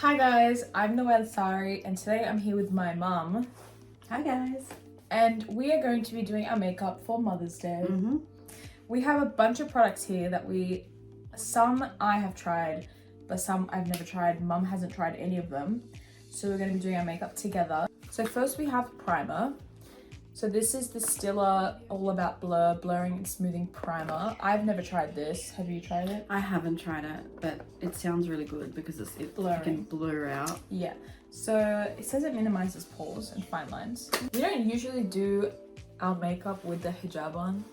Hi guys, I'm Noelle Sari and today I'm here with my mum Hi guys. and we are going to be doing our makeup for Mother's Day. We have a bunch of products here that some I have tried, but some I've never tried. Mum hasn't tried any of them. So we're going to be doing our makeup together. So first we have primer. So this is the Stila All About Blur Blurring and Smoothing Primer. I've never tried this. Have you tried it? I haven't tried it, but it sounds really good because it can blur out. Yeah. So it says it minimizes pores and fine lines. We don't usually do our makeup with the hijab on,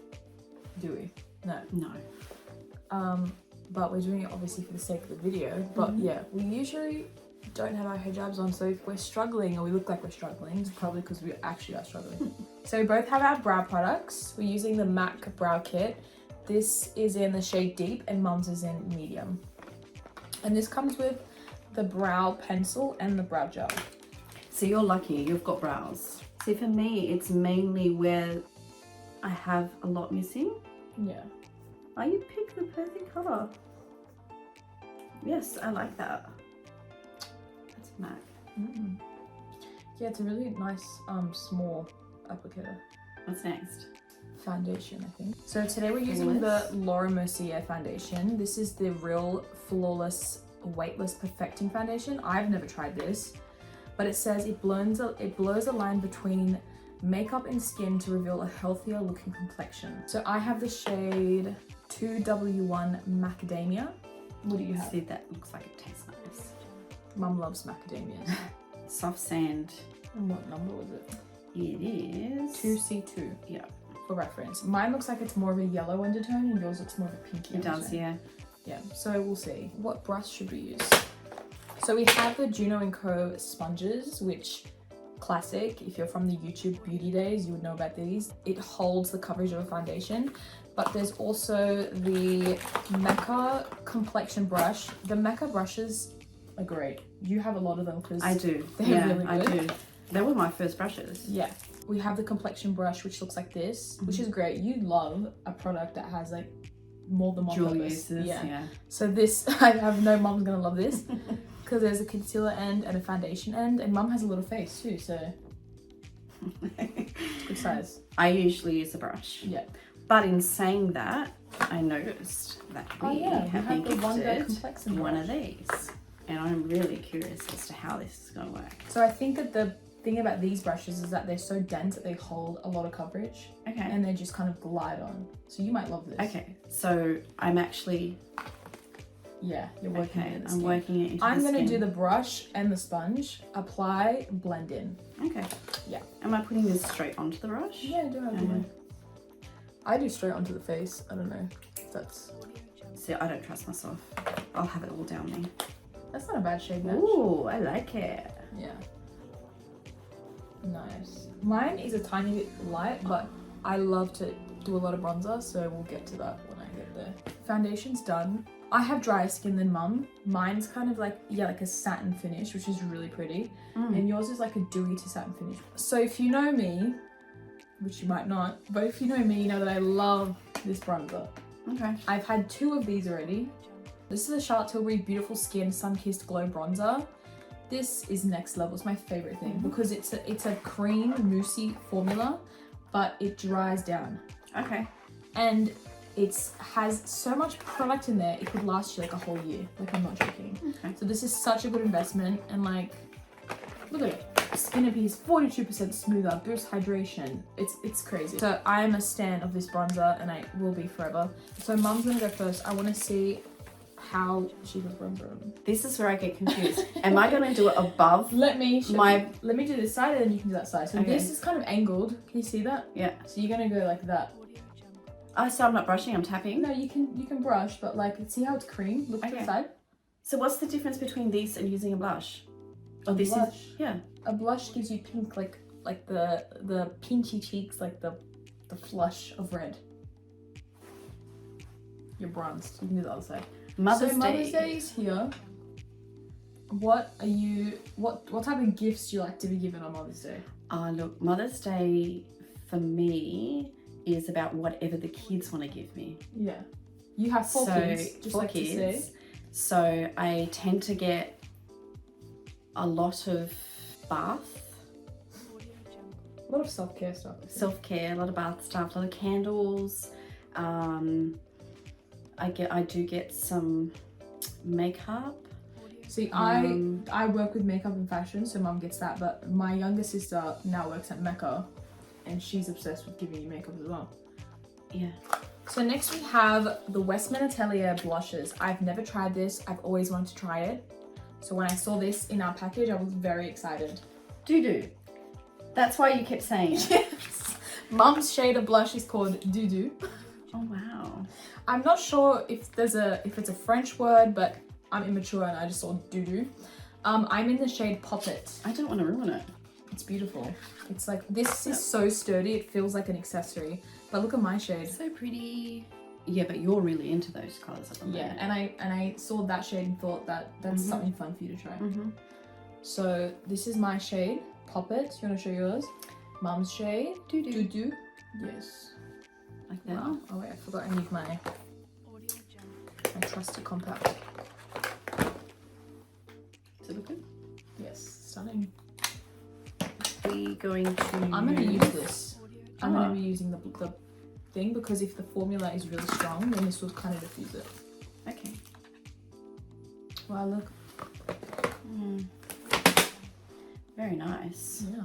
do we? No. No. But we're doing it obviously for the sake of the video. But yeah, we usually don't have our hijabs on, so if we're struggling or we look like we're struggling, it's probably because we actually are struggling. So we both have our brow products. We're using the MAC Brow Kit. This is in the shade Deep and Mum's is in Medium. And this comes with the brow pencil and the brow gel. So you're lucky, you've got brows. See, for me, it's mainly where I have a lot missing. Yeah. Oh, you picked the perfect colour. Yes, I like that. That's MAC. Yeah, it's a really nice small applicator. What's next? Foundation, I think. So today we're using the Laura Mercier foundation. This is the Real Flawless Weightless Perfecting Foundation. I've never tried this, but it says it blurs a line between makeup and skin to reveal a healthier looking complexion. So I have the shade 2W1 Macadamia. What do you have? See, that looks like it tastes nice. Mum loves macadamias. Soft sand. And what number was it? It is 2C2. Yeah. For reference. Mine looks like it's more of a yellow undertone and yours looks more of a pinky undertone. It does, yeah. Yeah, so we'll see. What brush should we use? So we have the Juno & Co. sponges, which classic. If you're from the YouTube beauty days, you would know about these. It holds the coverage of a foundation, but there's also the Mecca complexion brush. The Mecca brushes are great. You have a lot of them because I do. They're really good. I do. They were my first brushes. Yeah. We have the complexion brush, which looks like this, which is great. You love a product that has like more than one dual purpose. uses, yeah. So this, I have no Mum's gonna love this because there's a concealer end and a foundation end, and Mum has a little face too, so it's good size. I usually use a brush. Yeah. But in saying that, I noticed that we have been gifted one of these. And I'm really curious as to how this is going to work. So I think that the thing about these brushes is that they're so dense that they hold a lot of coverage. Okay. And they just kind of glide on. So you might love this. Okay. So I'm actually... Yeah, you're working it in the I'm skin. working it into I'm the going to skin. do the brush and the sponge. Apply, blend in. Okay. Yeah. Am I putting this straight onto the brush? Yeah, do it. I do straight onto the face. I don't know if that's... See, I don't trust myself. I'll have it all down me. That's not a bad shade match. Ooh, I like it. Yeah. Nice. Mine is a tiny bit light, but I love to do a lot of bronzer, so we'll get to that when I get there. Foundation's done. I have drier skin than Mum. Mine's kind of like, like a satin finish, which is really pretty. And yours is like a dewy to satin finish. So if you know me, which you might not, but if you know me, you know that I love this bronzer. Okay. I've had 2 of these already. This is a Charlotte Tilbury Beautiful Skin Sun Kissed Glow Bronzer. This is next level. It's my favorite thing because it's a cream moussey formula, but it dries down. Okay. And it has so much product in there, it could last you like a whole year. Like, I'm not joking. Okay. So this is such a good investment, and like, look at it. Skin appears 42% smoother, boosts hydration. It's crazy. So I am a stan of this bronzer, and I will be forever. So Mum's gonna go first. I want to see how she does bronzer on. This is where I get confused. Am I going to do it above? Let me do this side, and then you can do that side. So this is kind of angled. Can you see that? Yeah. So you're gonna go like that. Oh, so I'm not brushing, I'm tapping? No, you can brush, but like, see how it's cream? Look to the side. So what's the difference between these and using a blush? Oh, this blush. is... Yeah. A blush gives you pink, like the pinchy cheeks, like the flush of red. You're bronzed. You can do the other side. Mother's Day is here. What type of gifts do you like to be given on Mother's Day? Look, Mother's Day for me is about whatever the kids want to give me. Yeah. You have 4 kids, just four like kids. to say. So I tend to get a lot of bath. A lot of self-care stuff. Self-care, a lot of bath stuff, a lot of candles. I do get some makeup. See, I work with makeup and fashion, so mum gets that, but my younger sister now works at Mecca and she's obsessed with giving you makeup as well. Yeah. So next we have the Westman Atelier blushes. I've never tried this. I've always wanted to try it. So when I saw this in our package, I was very excited. Doo-doo. That's why you kept saying it. Yes. Mum's shade of blush is called Doo-doo. Oh, wow. I'm not sure if it's a French word, but I'm immature and I just saw Doo-doo. I'm in the shade Pop It. I don't want to ruin it. It's beautiful. It's like, this is so sturdy, it feels like an accessory. But look at my shade. So pretty. Yeah, but you're really into those colours at the moment. Yeah, and I saw that shade and thought that's something fun for you to try. So this is my shade, Pop It. You want to show yours? Mum's shade, Doo-doo. Yes. Like that. Wow. Oh wait, I forgot I need my trusty compact. Does it look good? Yes, stunning. We're going to... I'm going to use this. I'm going to be using the thing because if the formula is really strong, then this will kind of diffuse it. Okay. Wow, look. Very nice. Yeah.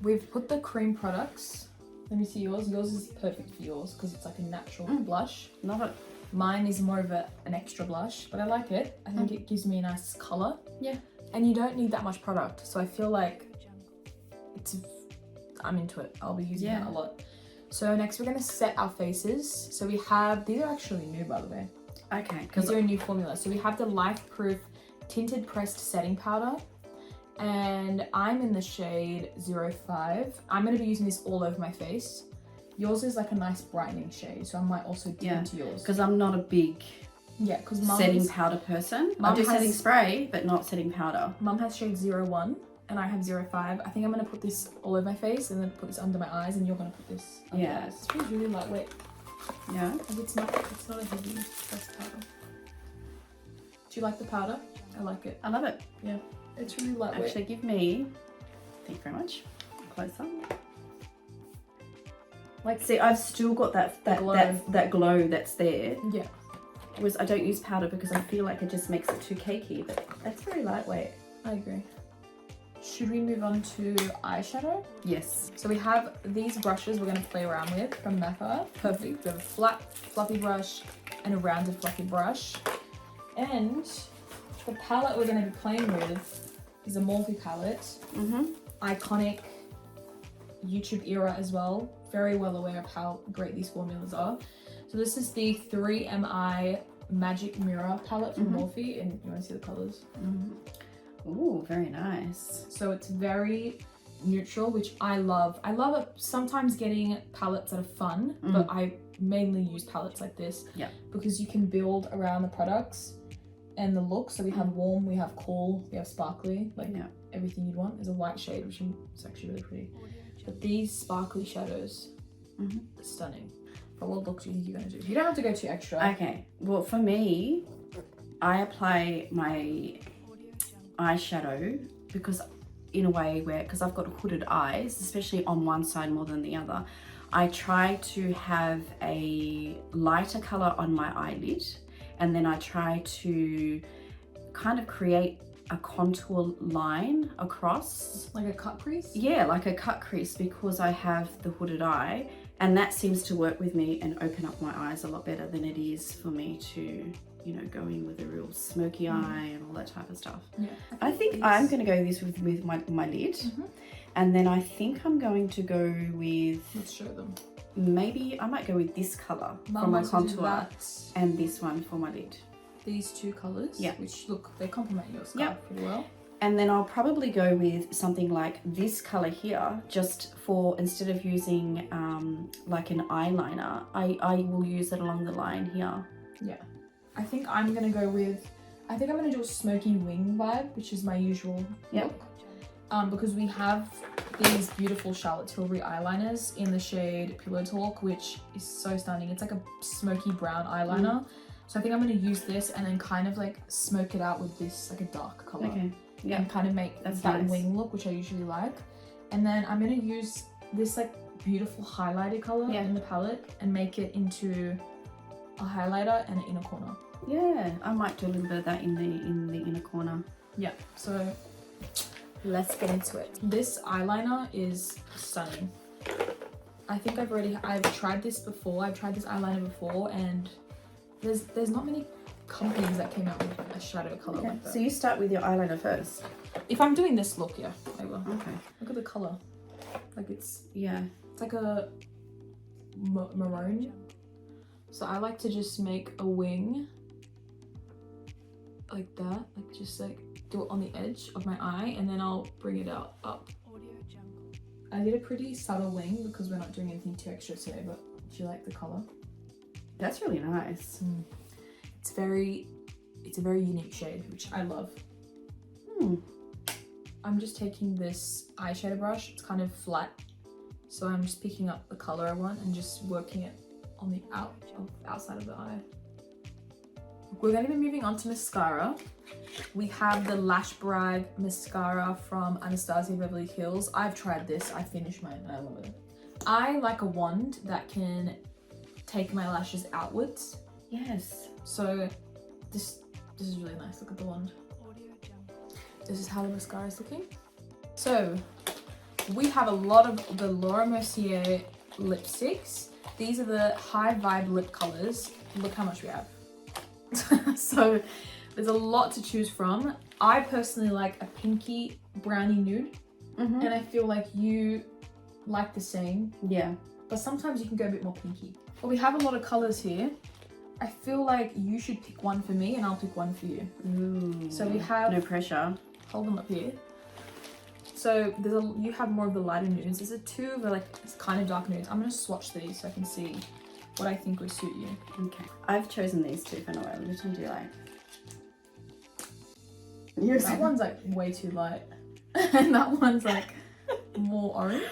We've put the cream products. Let me see yours. Yours is perfect for yours because it's like a natural blush. Love it. Mine is more of an extra blush, but I like it. I think it gives me a nice colour. Yeah. And you don't need that much product, so I feel like I'm into it. I'll be using it a lot. So next we're going to set our faces. So we have, these are actually new by the way. Okay. Because they're a new formula. So we have the Life Proof Tinted Pressed Setting Powder. And I'm in the shade 05. I'm going to be using this all over my face. Yours is like a nice brightening shade, so I might also dip into yours. Because I'm not a big setting powder person. I do setting spray, but not setting powder. Mum has shade 01 and I have 05. I think I'm going to put this all over my face and then put this under my eyes, and you're going to put this under your eyes. This feels really lightweight. Yeah. Like it's not a heavy pressed powder. Do you like the powder? I like it. I love it. Yeah. It's really lightweight. Actually, give me, thank you very much, close up. Like, see, I've still got that glow that's there. Yeah. Whereas I don't use powder because I feel like it just makes it too cakey, but that's very lightweight. I agree. Should we move on to eyeshadow? Yes. So we have these brushes we're going to play around with from Mecca. Perfect. We have a flat, fluffy brush and a rounded, fluffy brush. And the palette we're going to be playing with is a Morphe palette. Iconic YouTube era as well. Very well aware of how great these formulas are. So this is the 3MI Magic Mirror palette from Morphe, and you want to see the colours? Ooh, very nice. So it's very neutral, which I love. I love sometimes getting palettes that are fun, but I mainly use palettes like this because you can build around the products and the look. So we have warm, we have cool, we have sparkly, like everything you'd want. There's a white shade, which is actually really pretty. But these sparkly shadows are stunning. But what look do you think you're going to do? You don't have to go too extra. Okay, well for me, I apply my eyeshadow because in a way where, because I've got hooded eyes, especially on one side more than the other, I try to have a lighter color on my eyelid, and then I try to kind of create a contour line across. Like a cut crease? Yeah, like a cut crease, because I have the hooded eye, and that seems to work with me and open up my eyes a lot better than it is for me to, you know, go in with a real smoky eye and all that type of stuff. Yeah, I think I'm going to go this with my lid. And then I think I'm going to go with... Let's show them. Maybe I might go with this colour for my contour and this one for my lid. These two colours, which look, they complement your scarf pretty well. And then I'll probably go with something like this colour here, just for, instead of using like an eyeliner, I will use it along the line here. Yeah. I think I'm going to go with, I'm going to do a smoky wing vibe, which is my usual look. Because we have these beautiful Charlotte Tilbury eyeliners in the shade Pillow Talk, which is so stunning. It's like a smoky brown eyeliner. So I think I'm going to use this and then kind of like smoke it out with this like a dark color. Okay. Yeah. And kind of make That's that nice. wing look, which I usually like. And then I'm going to use this like beautiful highlighter color Yeah. in the palette and make it into a highlighter and an inner corner. Yeah, I might do a little bit of that in the inner corner. Yeah, so let's get into it. This eyeliner is stunning. I think I've tried this before. I've tried this eyeliner before, and there's not many companies that came out with a shadow color Okay. like that. So you start with your eyeliner first. If I'm doing this look, yeah, I will. Okay. Look at the color. Like it's Yeah. like a maroon. So I like to just make a wing like that, like just like do it on the edge of my eye, and then I'll bring it out up. I did a pretty subtle wing because we're not doing anything too extra today, but do you like the color? That's really nice. It's a very unique shade, which I love. I'm just taking this eyeshadow brush. It's kind of flat, so I'm just picking up the color I want and just working it on the outside of the eye. We're going to be moving on to mascara. We have the Lash Brag mascara from Anastasia Beverly Hills. I've tried this. I finished mine. I love it. I like a wand that can take my lashes outwards. Yes. So this is really nice. Look at the wand. This is how the mascara is looking. So we have a lot of the Laura Mercier lipsticks. These are the high vibe lip colors. Look how much we have. So there's a lot to choose from. I personally like a pinky brownie nude, and I feel like you like the same. Yeah. But sometimes you can go a bit more pinky. But we have a lot of colors here. I feel like you should pick one for me and I'll pick one for you. Ooh. So we have, no pressure. hold them up here. So you have more of the lighter nudes. There's two of the like kind of dark nudes. I'm gonna swatch these so I can see what I think would suit you. Okay. I've chosen these two for Noel. Which one do you like? That one's like way too light. And that one's like more orange.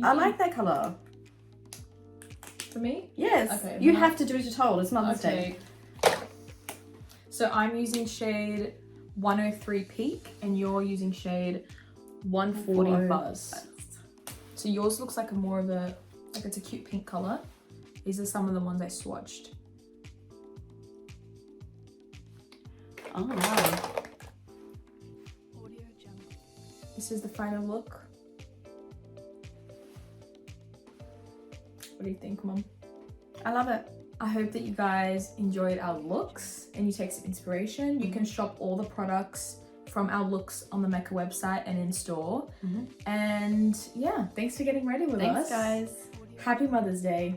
I like that colour. For me? Yes. Okay, you then have to do as you're told. It's Mother's Day. So I'm using shade 103 Peak and you're using shade 140 Buzz. So yours looks like more of a, like it's a cute pink color. These are some of the ones I swatched. Oh wow. This is the final look. What do you think, Mum? I love it. I hope that you guys enjoyed our looks and you take some inspiration. You can shop all the products from our looks on the Mecca website and in store. And yeah, thanks for getting ready with us. Thanks, guys. Happy Mother's Day.